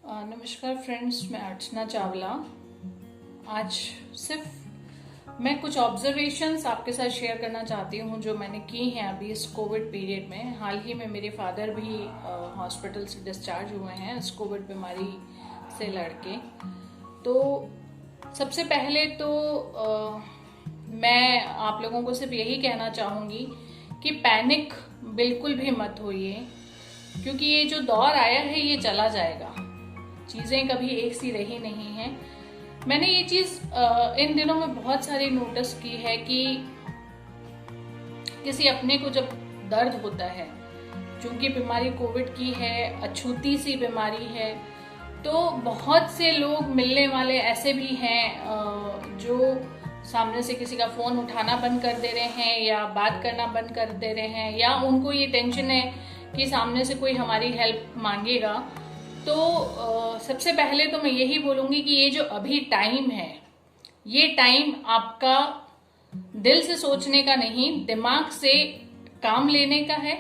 नमस्कार फ्रेंड्स, मैं अर्चना चावला। आज सिर्फ मैं कुछ ऑब्जर्वेशंस आपके साथ शेयर करना चाहती हूँ जो मैंने की हैं अभी इस कोविड पीरियड में। हाल ही में मेरे फादर भी हॉस्पिटल से डिस्चार्ज हुए हैं इस कोविड बीमारी से लड़के। तो सबसे पहले तो मैं आप लोगों को सिर्फ यही कहना चाहूँगी कि पैनिक बिल्कुल भी मत होइए, क्योंकि ये जो दौर आया है ये चला जाएगा। चीजें कभी एक सी रही नहीं है। मैंने ये चीज इन दिनों में बहुत सारी नोटिस की है कि किसी अपने को जब दर्द होता है, चूंकि बीमारी कोविड की है, अछूती सी बीमारी है, तो बहुत से लोग मिलने वाले ऐसे भी हैं जो सामने से किसी का फोन उठाना बंद कर दे रहे हैं या बात करना बंद कर दे रहे हैं, या उनको ये टेंशन है कि सामने से कोई हमारी हेल्प मांगेगा। तो सबसे पहले तो मैं यही बोलूंगी कि ये जो अभी टाइम है, ये टाइम आपका दिल से सोचने का नहीं, दिमाग से काम लेने का है।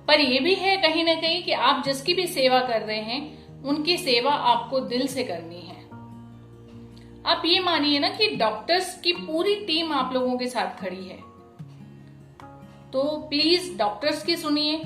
पर ये भी है कहीं ना कहीं कि आप जिसकी भी सेवा कर रहे हैं उनकी सेवा आपको दिल से करनी है। आप ये मानिए ना कि डॉक्टर्स की पूरी टीम आप लोगों के साथ खड़ी है, तो प्लीज डॉक्टर्स की सुनिए,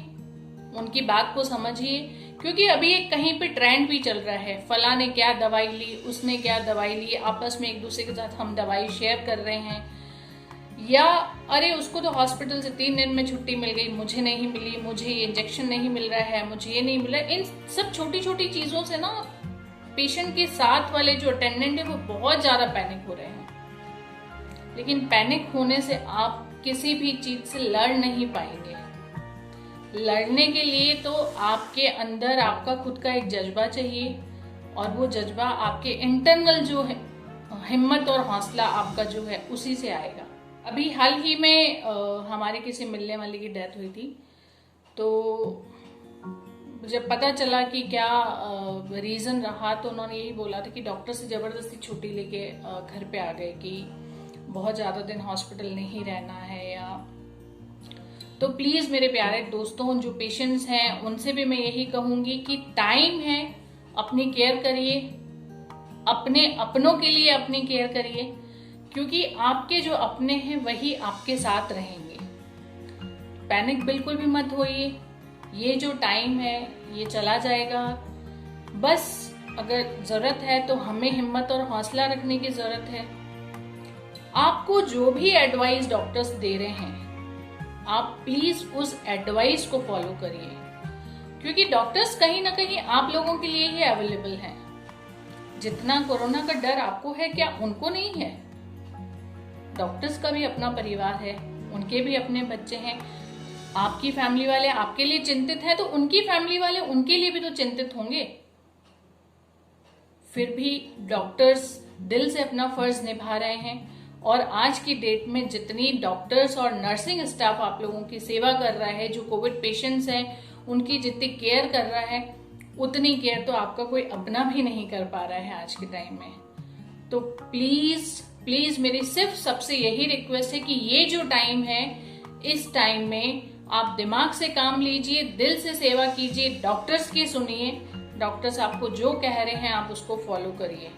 उनकी बात को समझिए। क्योंकि अभी एक कहीं पे ट्रेंड भी चल रहा है, फला ने क्या दवाई ली, उसने क्या दवाई ली, आपस में एक दूसरे के साथ हम दवाई शेयर कर रहे हैं। या अरे उसको तो हॉस्पिटल से 3 दिन में छुट्टी मिल गई, मुझे नहीं मिली, मुझे ये इंजेक्शन नहीं मिल रहा है, मुझे ये नहीं मिला। इन सब छोटी छोटी चीजों से ना पेशेंट के साथ वाले जो अटेंडेंट है वो बहुत ज्यादा पैनिक हो रहे हैं। लेकिन पैनिक होने से आप किसी भी चीज से लड़ नहीं पाएंगे। लड़ने के लिए तो आपके अंदर आपका खुद का एक जज्बा चाहिए, और वो जज्बा आपके इंटरनल जो है हिम्मत और हौसला आपका जो है उसी से आएगा। अभी हाल ही में हमारे किसी मिलने वाले की डेथ हुई थी, तो जब पता चला कि क्या रीजन रहा, तो उन्होंने यही बोला था कि डॉक्टर से जबरदस्ती छुट्टी लेके घर पे आ गए कि बहुत ज्यादा दिन हॉस्पिटल नहीं रहना है। या तो प्लीज मेरे प्यारे दोस्तों, जो पेशेंट्स हैं उनसे भी मैं यही कहूंगी कि टाइम है, अपनी केयर करिए, अपने अपनों के लिए अपनी केयर करिए, क्योंकि आपके जो अपने हैं वही आपके साथ रहेंगे। पैनिक बिल्कुल भी मत होइए, ये जो टाइम है ये चला जाएगा। बस अगर जरूरत है तो हमें हिम्मत और हौसला रखने की जरूरत है। आपको जो भी एडवाइस डॉक्टर्स दे रहे हैं, आप प्लीज उस एडवाइस को फॉलो करिए, क्योंकि डॉक्टर्स कहीं ना कहीं आप लोगों के लिए ही अवेलेबल हैं। जितना कोरोना का डर आपको है, क्या उनको नहीं है? डॉक्टर्स का भी अपना परिवार है, उनके भी अपने बच्चे हैं। आपकी फैमिली वाले आपके लिए चिंतित है, तो उनकी फैमिली वाले उनके लिए भी तो चिंतित होंगे। फिर भी डॉक्टर्स दिल से अपना फर्ज निभा रहे हैं, और आज की डेट में जितनी डॉक्टर्स और नर्सिंग स्टाफ आप लोगों की सेवा कर रहा है, जो कोविड पेशेंट्स हैं उनकी जितनी केयर कर रहा है, उतनी केयर तो आपका कोई अपना भी नहीं कर पा रहा है आज के टाइम में। तो प्लीज प्लीज मेरी सिर्फ सबसे यही रिक्वेस्ट है कि ये जो टाइम है, इस टाइम में आप दिमाग से काम लीजिए, दिल से सेवा कीजिए, डॉक्टर्स की सुनिए। डॉक्टर्स आपको जो कह रहे हैं आप उसको फॉलो करिए।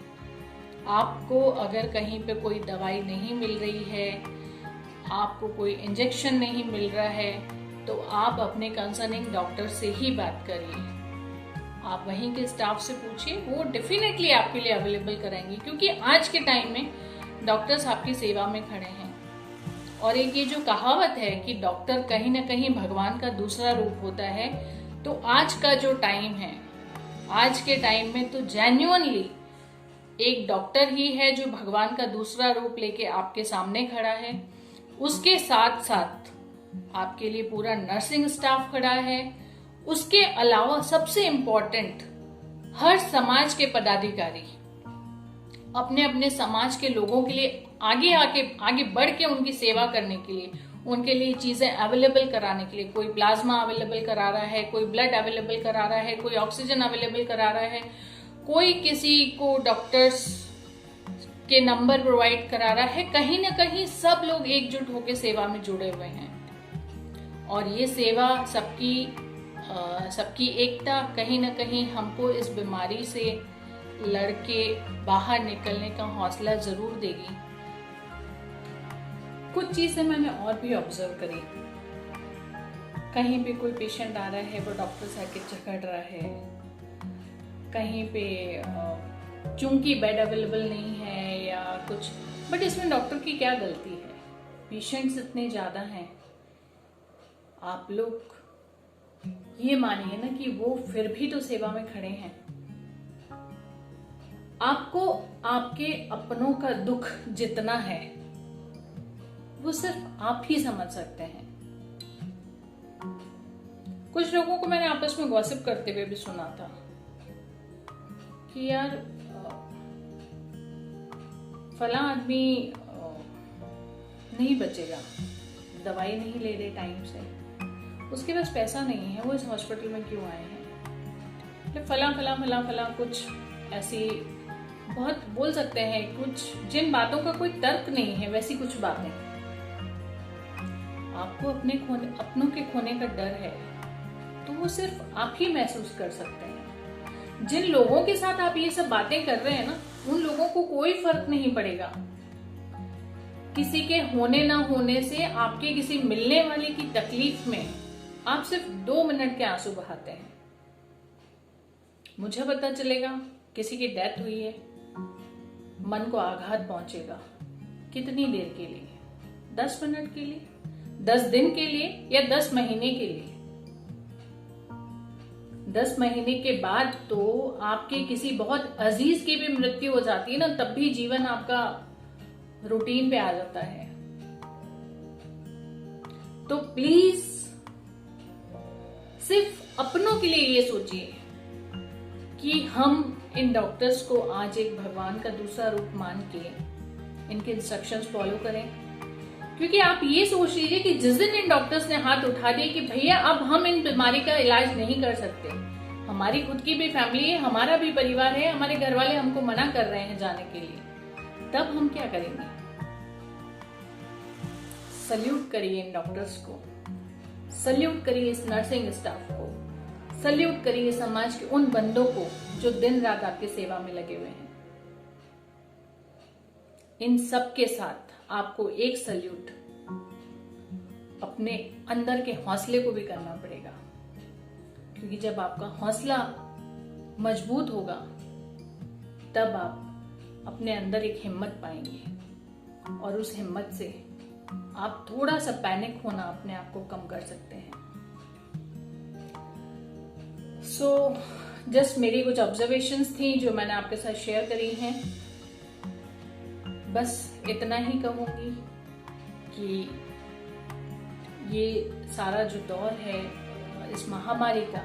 आपको अगर कहीं पे कोई दवाई नहीं मिल रही है, आपको कोई इंजेक्शन नहीं मिल रहा है, तो आप अपने कंसर्निंग डॉक्टर से ही बात करिए। आप वहीं के स्टाफ से पूछिए, वो डेफिनेटली आपके लिए अवेलेबल कराएंगे, क्योंकि आज के टाइम में डॉक्टर्स आपकी सेवा में खड़े हैं। और एक ये जो कहावत है कि डॉक्टर कहीं ना कहीं भगवान का दूसरा रूप होता है, तो आज का जो टाइम है, आज के टाइम में तो जेन्युइनली एक डॉक्टर ही है जो भगवान का दूसरा रूप लेके आपके सामने खड़ा है। उसके साथ साथ आपके लिए पूरा नर्सिंग स्टाफ खड़ा है। उसके अलावा सबसे इम्पोर्टेंट, हर समाज के पदाधिकारी अपने अपने समाज के लोगों के लिए आगे बढ़ के उनकी सेवा करने के लिए, उनके लिए चीजें अवेलेबल कराने के लिए, कोई प्लाज्मा अवेलेबल करा रहा है, कोई ब्लड अवेलेबल करा रहा है, कोई ऑक्सीजन अवेलेबल करा रहा है, कोई किसी को डॉक्टर्स के नंबर प्रोवाइड करा रहा है। कहीं ना कहीं सब लोग एकजुट होकर सेवा में जुड़े हुए हैं, और ये सेवा सबकी सबकी एकता कहीं ना कहीं हमको इस बीमारी से लड़के बाहर निकलने का हौसला जरूर देगी। कुछ चीजें मैंने और भी ऑब्जर्व करी। कहीं पे कोई पेशेंट आ रहा है, वो डॉक्टर से आके झगड़ रहा है, कहीं पे चूंकि बेड अवेलेबल नहीं है या कुछ, बट इसमें डॉक्टर की क्या गलती है? पेशेंट्स इतने ज्यादा हैं, आप लोग ये मानिए ना कि वो फिर भी तो सेवा में खड़े हैं। आपको आपके अपनों का दुख जितना है वो सिर्फ आप ही समझ सकते हैं। कुछ लोगों को मैंने आपस में गॉसिप करते हुए भी सुना था कि यार फला आदमी नहीं बचेगा, दवाई नहीं ले रहे टाइम से, उसके पास पैसा नहीं है, वो इस हॉस्पिटल में क्यों आए हैं, फला फला फला फला, कुछ ऐसी बहुत बोल सकते हैं, कुछ जिन बातों का कोई तर्क नहीं है, वैसी कुछ बातें। आपको अपनों के खोने का डर है तो वो सिर्फ आप ही महसूस कर सकते हैं। जिन लोगों के साथ आप ये सब बातें कर रहे हैं ना, उन लोगों को कोई फर्क नहीं पड़ेगा। किसी के होने ना होने से, आपके किसी मिलने वाले की तकलीफ में आप सिर्फ 2 मिनट के आंसू बहाते हैं। मुझे पता चलेगा किसी की डेथ हुई है, मन को आघात पहुंचेगा। कितनी देर के लिए? 10 मिनट के लिए, 10 दिन के लिए, या 10 महीने के लिए? 10 महीने के बाद तो आपके किसी बहुत अजीज की भी मृत्यु हो जाती है ना, तब भी जीवन आपका रूटीन पे आ जाता है। तो प्लीज सिर्फ अपनों के लिए ये सोचिए कि हम इन डॉक्टर्स को आज एक भगवान का दूसरा रूप मान के इनके इंस्ट्रक्शंस फॉलो करें। क्योंकि आप ये सोच लीजिए कि जिस दिन इन डॉक्टर्स ने हाथ उठा दिए कि भैया अब हम इन बीमारी का इलाज नहीं कर सकते, हमारी खुद की भी फैमिली है, हमारा भी परिवार है, हमारे घर वाले हमको मना कर रहे हैं जाने के लिए, तब हम क्या करेंगे? सल्यूट करिए इन डॉक्टर्स को, सल्यूट करिए इस नर्सिंग स्टाफ को, सल्यूट करिए समाज के उन बंदों को जो दिन रात आपकी सेवा में लगे हुए हैं। इन सब के साथ आपको एक सल्यूट अपने अंदर के हौसले को भी करना पड़ेगा। क्योंकि जब आपका हौसला मजबूत होगा तब आप अपने अंदर एक हिम्मत पाएंगे और उस हिम्मत से आप थोड़ा सा पैनिक होना अपने आप को कम कर सकते हैं। सो जस्ट मेरी कुछ ऑब्जर्वेशंस थी जो मैंने आपके साथ शेयर करी हैं। बस इतना ही कहूंगी कि ये सारा जो दौर है इस महामारी का,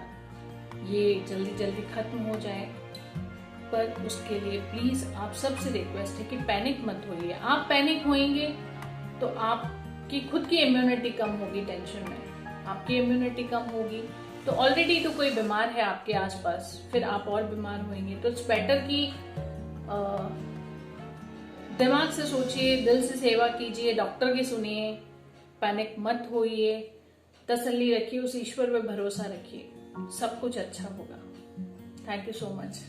ये जल्दी जल्दी खत्म हो जाए, पर उसके लिए प्लीज आप सबसे रिक्वेस्ट है कि पैनिक मत होइए। आप पैनिक होएंगे तो आपकी खुद की इम्यूनिटी कम होगी, टेंशन में आपकी इम्यूनिटी कम होगी तो ऑलरेडी तो कोई बीमार है आपके आसपास, फिर आप और बीमार होंगे। तो इट्स बेटर कि दिमाग से सोचिए, दिल से सेवा कीजिए, डॉक्टर की सुनिए, पैनिक मत होइए, तसल्ली रखिए, उस ईश्वर पे भरोसा रखिए, सब कुछ अच्छा होगा। Thank you so much.